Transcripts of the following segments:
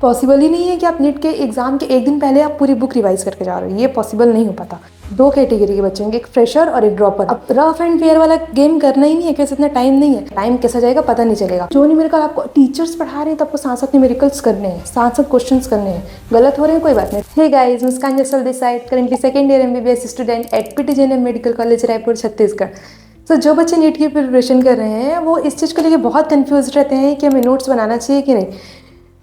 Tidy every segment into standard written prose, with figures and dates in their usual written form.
Possible ही नहीं है कि आप नीट के एग्ज़ाम के एक दिन पहले आप पूरी बुक रिवाइज करके जा रहे हो, ये पॉसिबल नहीं हो पाता। दो कैटेगरी के बच्चे होंगे, एक फ्रेशर और एक ड्रॉपर। अब रफ एंड फेयर वाला गेम करना ही नहीं है, कैसे इतना टाइम नहीं है, टाइम कैसा जाएगा पता नहीं चलेगा। जो न्यूमेरिकल आपको टीचर्स पढ़ा रहे हैं तो आपको साथ साथ न्यूमेरिकल्स करने हैं, साथ साथ क्वेश्चंस करने हैं। गलत हो रहे हैं कोई बात नहीं। Hey guys, Muskan Jasal this side, currently second year MBBS student at PTJNM medical college Raipur Chhattisgarh. तो जो बच्चे नीट की प्रिपरेशन कर रहे हैं वो इस चीज़ को लेकर बहुत कंफ्यूज रहते हैं कि हमें नोट्स बनाना चाहिए कि नहीं।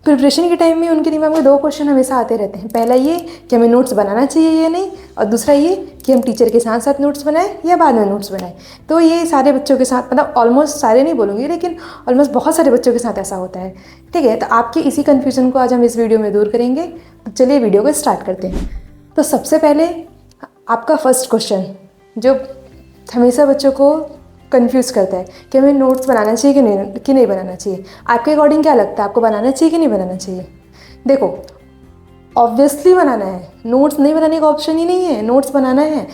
प्रिपरेशन के टाइम में उनके दिमाग में दो क्वेश्चन हमेशा आते रहते हैं। पहला ये कि हमें नोट्स बनाना चाहिए या नहीं, और दूसरा ये कि हम टीचर के साथ साथ नोट्स बनाएं या बाद में नोट्स बनाएं। तो ये सारे बच्चों के साथ, मतलब ऑलमोस्ट सारे नहीं बोलूँगी, लेकिन ऑलमोस्ट बहुत सारे बच्चों के साथ ऐसा होता है। ठीक है, तो आपके इसी कन्फ्यूजन को आज हम इस वीडियो में दूर करेंगे। तो चलिए वीडियो को स्टार्ट करते हैं। तो सबसे पहले आपका फर्स्ट क्वेश्चन जो हमेशा बच्चों को कंफ्यूज करता है कि हमें नोट्स बनाना चाहिए कि नहीं बनाना चाहिए। आपके अकॉर्डिंग क्या लगता है, आपको बनाना चाहिए कि नहीं बनाना चाहिए? देखो, ऑब्वियसली बनाना है, नोट्स नहीं बनाने का ऑप्शन ही नहीं है, नोट्स बनाना है।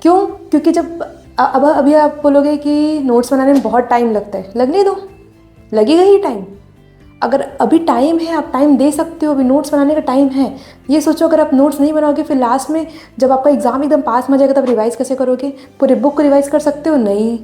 क्यों? क्योंकि जब अभी आप बोलोगे कि नोट्स बनाने में बहुत टाइम लगता है, लगने दो, लगेगा ही टाइम। अगर अभी टाइम है, आप टाइम दे सकते हो, अभी नोट्स बनाने का टाइम है। ये सोचो अगर आप नोट्स नहीं बनाओगे फिर लास्ट में जब आपका एग्ज़ाम एकदम पास में जाएगा तब रिवाइज़ कैसे करोगे? पूरे बुक को रिवाइज़ कर सकते हो? नहीं,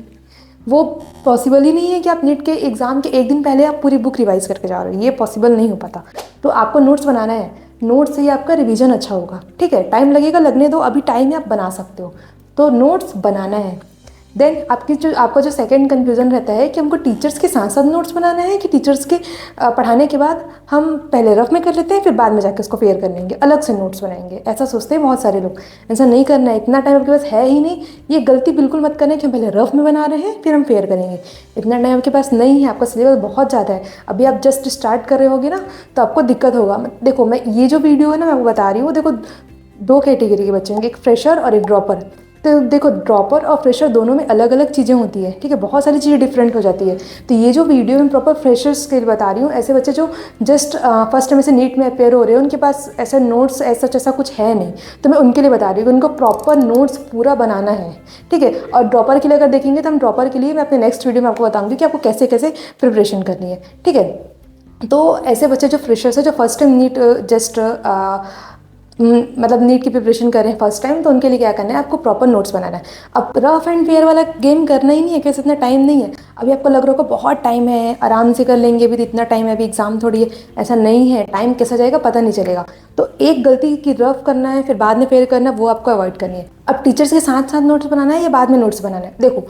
वो पॉसिबल ही नहीं है कि आप नीट के एग्ज़ाम के एक दिन पहले आप पूरी बुक रिवाइज़ करके जा रहे हो, ये पॉसिबल नहीं हो पाता। तो आपको नोट्स बनाना है, नोट्स से ही आपका रिवीजन अच्छा होगा। ठीक है, टाइम लगेगा, लगने दो, अभी टाइम है, आप बना सकते हो। तो नोट्स बनाना है। देन आपका जो सेकंड कन्फ्यूज़न रहता है कि हमको टीचर्स के साथ साथ नोट्स बनाना है कि टीचर्स के पढ़ाने के बाद हम पहले रफ में कर लेते हैं फिर बाद में जाकर उसको फेयर कर लेंगे, अलग से नोट्स बनाएंगे। ऐसा सोचते हैं बहुत सारे लोग। ऐसा नहीं करना है, इतना टाइम आपके पास है ही नहीं। ये गलती बिल्कुल मत करना कि हम पहले रफ में बना रहे हैं फिर हम फेयर करेंगे। इतना टाइम आपके पास नहीं है, आपका सिलेबस बहुत ज़्यादा है। अभी आप जस्ट स्टार्ट कर रहे होगे ना तो आपको दिक्कत होगा। देखो, मैं ये जो वीडियो है ना मैं आपको बता रही हूँ, देखो दो कैटेगरी के बच्चे होंगे, एक फ्रेशर और एक ड्रॉपर। तो देखो, ड्रॉपर और फ्रेशर दोनों में अलग अलग चीज़ें होती है। ठीक है, बहुत सारी चीज़ें डिफरेंट हो जाती है। तो ये जो वीडियो मैं प्रॉपर फ्रेशर्स के लिए बता रही हूँ, ऐसे बच्चे जो जस्ट फर्स्ट टाइम से नीट में अपेयर हो रहे हैं, उनके पास ऐसा नोट्स ऐसा कुछ है नहीं, तो मैं उनके लिए बता रही हूँ उनको प्रॉपर नोट्स पूरा बनाना है। ठीक है, और ड्रॉपर के लिए अगर देखेंगे तो हम ड्रॉपर के लिए मैं अपने नेक्स्ट वीडियो में आपको बताऊँगी कि आपको कैसे कैसे प्रिपरेशन करनी है। ठीक है, तो ऐसे बच्चे जो फ्रेशर्स है, जो फर्स्ट टाइम नीट जस्ट मतलब नीट की प्रिपरेशन कर रहे हैं फर्स्ट टाइम, तो उनके लिए क्या करना है, आपको प्रॉपर नोट्स बनाना है। अब रफ एंड फेयर वाला गेम करना ही नहीं है, कैसे इतना टाइम नहीं है। अभी आपको लग रहा होगा बहुत टाइम है, आराम से कर लेंगे, अभी तो इतना टाइम है, अभी एग्जाम थोड़ी है। ऐसा नहीं है, टाइम कैसा जाएगा पता नहीं चलेगा। तो एक गलती की रफ करना है फिर बाद में फेयर करना, वो आपको अवॉइड करनी है। अब टीचर्स के साथ साथ नोट्स बनाना है या बाद में नोट्स बनाना है? देखो,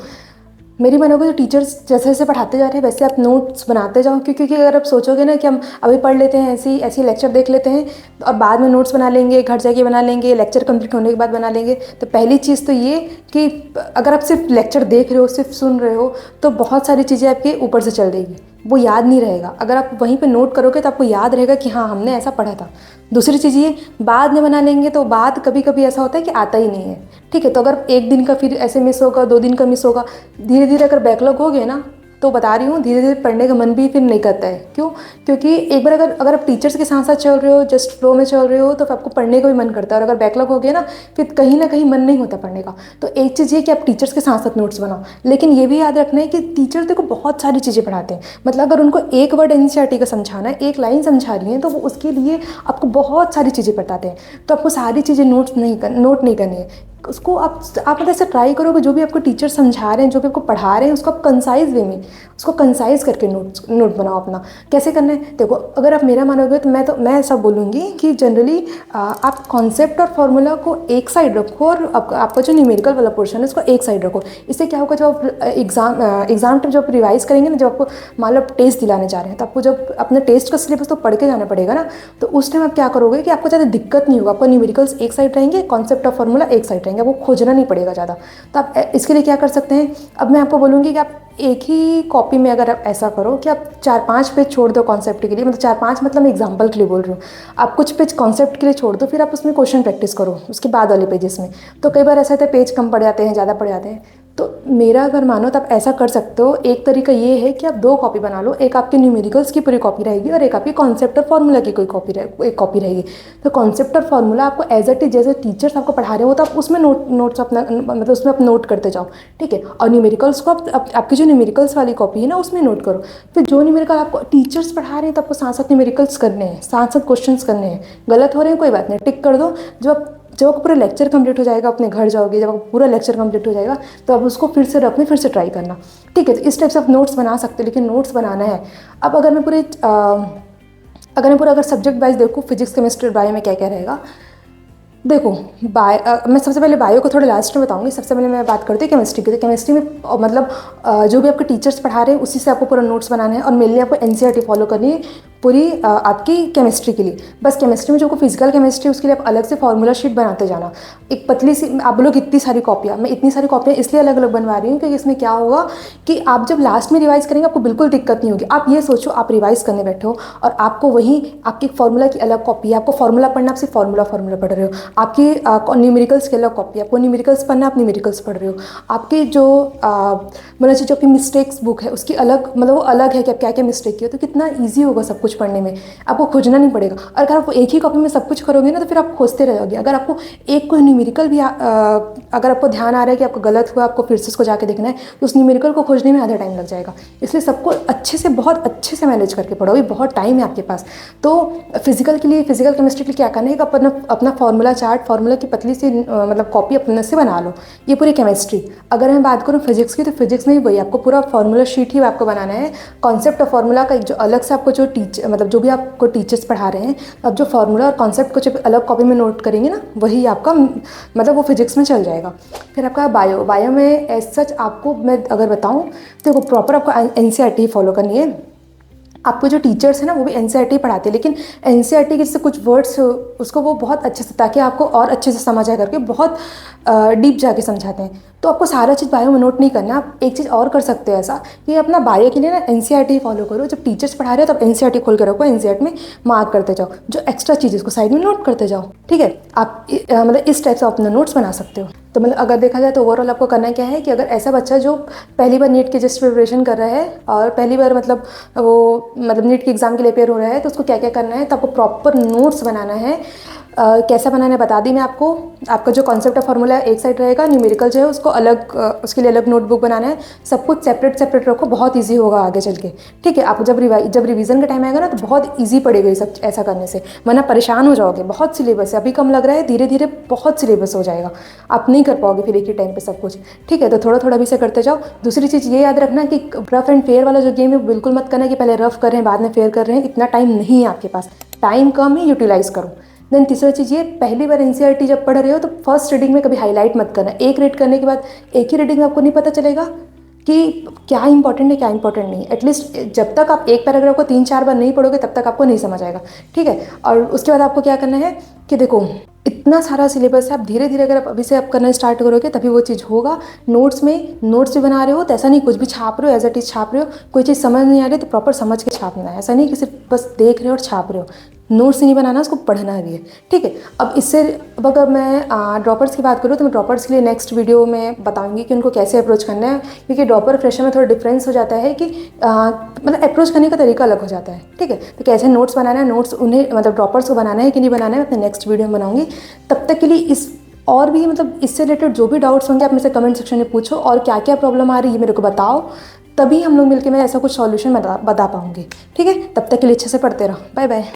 मेरी मानोगे तो टीचर्स जैसे जैसे पढ़ाते जा रहे हैं वैसे आप नोट्स बनाते जाओ। क्योंकि अगर आप सोचोगे ना कि हम अभी पढ़ लेते हैं, ऐसी लेक्चर देख लेते हैं और बाद में नोट्स बना लेंगे, घर जाके बना लेंगे, लेक्चर कंप्लीट होने के बाद बना लेंगे, तो पहली चीज़ तो ये कि अगर आप सिर्फ लेक्चर देख रहे हो, सिर्फ सुन रहे हो, तो बहुत सारी चीज़ें आपके ऊपर से चल देगी, वो याद नहीं रहेगा। अगर आप वहीं पे नोट करोगे तो आपको याद रहेगा कि हाँ हमने ऐसा पढ़ा था। दूसरी चीज़ ये, बाद में बना लेंगे तो बाद कभी कभी ऐसा होता है कि आता ही नहीं है। ठीक है, तो अगर एक दिन का फिर ऐसे मिस होगा, 2 दिन का मिस होगा, धीरे धीरे अगर बैकलॉग हो गया ना, तो बता रही हूँ धीरे धीरे पढ़ने का मन भी फिर नहीं करता है। क्यों? क्योंकि एक बार अगर आप टीचर्स के साथ साथ चल रहे हो, जस्ट फ्लो में चल रहे हो, तो फिर आपको पढ़ने का भी मन करता है। और अगर बैकलॉग हो गया ना फिर कहीं ना कहीं मन नहीं होता पढ़ने का। तो एक चीज़ ये कि आप टीचर्स के साथ साथ नोट्स बनाओ, लेकिन ये भी याद रखना है कि टीचर देखो बहुत सारी चीज़ें पढ़ाते हैं। मतलब अगर उनको एक वर्ड NCERT का समझाना है, एक लाइन समझा रही है, तो वो उसके लिए आपको बहुत सारी चीज़ें बताते हैं। तो आपको सारी चीज़ें नोट नहीं करनी है। उसको आप मतलब ऐसे ट्राई करोगे, जो भी आपको टीचर समझा रहे हैं, जो भी आपको पढ़ा रहे हैं, उसको आप कंसाइज वे में, उसको कंसाइज करके नोट बनाओ अपना। कैसे करना है? देखो, अगर आप मेरा मानोगे तो मैं ऐसा बोलूँगी कि जनरली आप कॉन्सेप्ट और फार्मूला को एक साइड रखो और आपका जो न्यूमेरिकल वाला पोर्शन है उसको एक साइड रखो। इससे क्या होगा, जब आप एग्जाम टाइम जब रिवाइज करेंगे ना, जब आपको मान लो टेस्ट दिलाने जा रहे हैं, तो आपको जब अपने टेस्ट का सिलेबस तो पढ़ के जाना पड़ेगा ना, तो उस टाइम आप क्या करोगे कि आपको ज़्यादा दिक्कत नहीं होगा। आपका न्यूमेरिकल्स एक साइड रहेंगे, कॉन्सेप्ट और फार्मूला एक साइड रहेंगे, वो खोजना नहीं पड़ेगा ज़्यादा। तो आप इसके लिए क्या कर सकते हैं, अब मैं आपको बोलूँगी कि आप एक ही कॉपी में अगर आप ऐसा करो कि आप 4-5 पेज छोड़ दो कॉन्सेप्ट के लिए, मतलब 4-5 मतलब मैं एग्जांपल के लिए बोल रही हूँ। आप कुछ पेज कॉन्सेप्ट के लिए छोड़ दो, फिर आप उसमें क्वेश्चन प्रैक्टिस करो उसके बाद वाले पेजेस में। तो कई बार ऐसा होता है पेज कम पड़ जाते हैं, ज़्यादा पड़ जाते हैं। तो मेरा अगर मानो तो आप ऐसा कर सकते हो। एक तरीका ये है कि आप 2 कॉपी बना लो, एक आपकी न्यूमेरिकल्स की पूरी कॉपी रहेगी और एक आपकी कॉन्सेप्ट और फार्मूला की कोई कॉपी रहेगी। तो कॉन्सेप्ट और फार्मूला आपको एज इट इज जैसे टीचर्स आपको पढ़ा रहे हो तो आप उसमें नोट्स अपना मतलब उसमें आप नोट करते जाओ। ठीक है, और न्यूमेरिकल्स को आपकी जो जो न्यूमेरिकल्स वाली कॉपी है ना उसमें नोट करो। फिर जो न्यूमेरिकल आपको टीचर्स पढ़ा रहे हैं तो आपको साथ साथ न्यूमेरिकल्स करने हैं, साथ साथ क्वेश्चंस करने हैं। गलत हो रहे हैं कोई बात नहीं, टिक कर दो। जब आपका पूरा लेक्चर कंप्लीट हो जाएगा, अपने घर जाओगे, जब आपका पूरा लेक्चर कंप्लीट हो जाएगा तो आप उसको फिर से रख में फिर से ट्राई करना, ठीक है। तो इस टाइप से आप नोट्स बना सकते हो, लेकिन नोट्स बनाना है। अब अगर मैं पूरा सब्जेक्ट वाइज देखूँ, फिजिक्स केमिस्ट्री बायो में क्या क्या रहेगा, देखो मैं सबसे पहले बायो को थोड़ा लास्ट में बताऊंगी। सबसे पहले मैं बात करती हूँ केमिस्ट्री की। तो केमिस्ट्री में मतलब जो भी आपके टीचर्स पढ़ा रहे हैं उसी से आपको पूरा नोट्स बनाना है, और मेनली आपको एनसीईआरटी फॉलो करनी है पूरी आपकी केमिस्ट्री के लिए। बस केमिस्ट्री में जो फिजिकल केमिस्ट्री उसके लिए आप अलग से फॉर्मूला शीट बनाते जाना। एक पतली सी, आप लोग इतनी सारी कॉपियाँ, मैं इतनी सारी कॉपियाँ इसलिए अलग अलग बनवा रही हूँ क्योंकि इसमें क्या होगा कि आप जब लास्ट में रिवाइज करेंगे आपको बिल्कुल दिक्कत नहीं होगी। आप ये सोचो, आप रिवाइज करने बैठे हो और आपको वहीं आपकी फॉर्मूला की अलग कॉपी है, आपको फॉर्मूला पढ़ना, आप सिर्फ फॉर्मूला पढ़ रहे हो। आपकी न्यूमेरिकल्स के अलग कॉपी, आपको न्यूमेरिकल्स पढ़ना, आप न्यूमेरिकल्स पढ़ रहे हो। आपकी जो मतलब जो आपकी मिस्टेक्स बुक है उसकी अलग, मतलब वो अलग है कि आप क्या क्या मिस्टेक किए। तो कितना ईजी होगा सब कुछ पढ़ने में, आपको खोजना नहीं पड़ेगा। और अगर आप एक ही कॉपी में सब कुछ करोगे ना तो फिर आप खोजते रहोगे। अगर आपको एक कोई न्यूमेरिकल भी अगर आपको ध्यान आ रहा है कि आपको गलत हुआ, आपको फिर से उसको जाके देखना है, तो उस न्यूमेरिकल को खोजने में आधा टाइम लग जाएगा। इसलिए सबको अच्छे से, बहुत अच्छे से मैनेज करके पढ़ो, अभी बहुत टाइम है आपके पास। तो फिजिकल के लिए, फिजिकल केमिस्ट्री के लिए क्या करना है कि अपना फॉर्मूला चार्ट, फॉर्मूला की पतली सी मतलब कॉपी अपने से बना लो। ये पूरी केमिस्ट्री। अगर मैं बात करूँ फिजिक्स की, तो फिजिक्स में भी वही आपको पूरा फॉर्मूला शीट ही आपको बनाना है। कॉन्सेप्ट और फॉर्मूला का एक जो अलग से आपको जो मतलब जो भी आपको टीचर्स पढ़ा रहे हैं, अब जो फॉर्मूला और कॉन्सेप्ट को जब अलग कॉपी में नोट करेंगे ना, वही आपका मतलब वो फिजिक्स में चल जाएगा। फिर आपका बायो में एज सच आपको मैं अगर बताऊँ तो प्रॉपर आपको एनसीईआरटी फॉलो करनी है। आपको जो टीचर्स हैं ना वो भी एनसीईआरटी पढ़ाते हैं, लेकिन एनसीईआरटी के जैसे कुछ वर्ड्स उसको वो बहुत अच्छे से, ताकि आपको और अच्छे से समझ आए करके बहुत डीप जाके समझाते हैं। तो आपको सारा चीज़ बायो में नोट नहीं करना। आप एक चीज़ और कर सकते हो ऐसा कि अपना बायो के लिए ना एनसीईआरटी फॉलो करो। जब टीचर्स पढ़ा रहे हो तब एनसीईआरटी खोल के रखो, एनसीईआरटी में मार्क करते जाओ, जो एक्स्ट्रा चीज़ उसको साइड में नोट करते जाओ, ठीक है। आप मतलब इस टाइप से अपने नोट्स बना सकते हो। तो मतलब अगर देखा जाए तो ओवरऑल आपको करना क्या है कि अगर ऐसा बच्चा जो पहली बार नीट की जस्ट प्रिपरेशन कर रहा है और पहली बार मतलब नीट के एग्ज़ाम के लिए प्रिपेयर हो रहा है, तो उसको क्या क्या करना है, तो आपको प्रॉपर नोट्स बनाना है। कैसा बनाना है बता दी मैं आपको। आपका जो कॉन्सेप्ट ऑफ फार्मूला एक साइड रहेगा, न्यूमेरिकल जो है उसको अलग, उसके लिए अलग नोटबुक बनाना है। सब कुछ सेपरेट रखो, बहुत इजी होगा आगे चल के, ठीक है। आपको जब रिवीजन का टाइम आएगा ना तो बहुत इजी पड़ेगा ये सब ऐसा करने से, वरना परेशान हो जाओगे। बहुत सिलेबस है, अभी कम लग रहा है, धीरे धीरे बहुत सिलेबस हो जाएगा, आप नहीं कर पाओगे फिर एक ही टाइम पर सब कुछ, ठीक है। तो थोड़ा थोड़ा भी से करते जाओ। दूसरी चीज़ ये याद रखना कि रफ एंड फेयर वाला जो गेम है बिल्कुल मत करना कि पहले रफ कर रहे हैं बाद में फेयर कर रहे हैं। इतना टाइम नहीं है आपके पास, टाइम कम है, यूटिलाइज करो। देन तीसरा चीज़ ये, पहली बार एनसीईआरटी जब पढ़ रहे हो तो फर्स्ट रीडिंग में कभी हाईलाइट मत करना। एक रीड करने के बाद एक ही रीडिंग में आपको नहीं पता चलेगा कि क्या इंपॉर्टेंट है क्या इंपॉर्टेंट नहीं। एटलीस्ट जब तक आप एक पैराग्राफ को 3-4 बार नहीं पढ़ोगे तब तक आपको नहीं समझ आएगा, ठीक है। और उसके बाद आपको क्या करना है कि देखो इतना सारा सिलेबस है, आप धीरे धीरे अगर आप अभी से आप करना स्टार्ट करोगे तभी वो चीज़ होगा। नोट्स भी बना रहे हो तो ऐसा नहीं कुछ भी छाप रहे हो, एज इट इज छाप रहे हो। कोई चीज़ समझ नहीं आ रही तो प्रॉपर समझ के छापना है, ऐसा नहीं कि सिर्फ बस देख रहे हो और छाप रहे हो। नोट्स नहीं बनाना, उसको पढ़ना भी है, ठीक है। अब इससे अब अगर मैं ड्रॉपर्स की बात करूँ तो मैं ड्रॉपर्स के लिए नेक्स्ट वीडियो में बताऊंगी कि उनको कैसे अप्रोच करना है, क्योंकि ड्रॉपर फ्रेशर में थोड़ा डिफरेंस हो जाता है कि मतलब अप्रोच करने का तरीका अलग हो जाता है, ठीक है। तो कैसे नोट्स बनाना है, नोट्स उन्हें मतलब ड्रॉपर्स को बनाना है कि नहीं बनाना है, मैं अपने नेक्स्ट वीडियो में बनाऊंगी। तब तक के लिए इस और भी मतलब इससे रिलेटेड जो भी डाउट्स होंगे आप मुझसे कमेंट सेक्शन में पूछो, और क्या क्या प्रॉब्लम आ रही है मेरे को बताओ, तभी हम लोग मिलकर मैं ऐसा कुछ सॉल्यूशन बता पाऊंगी, ठीक है। तब तक के लिए अच्छे से पढ़ते रहो, बाय बाय।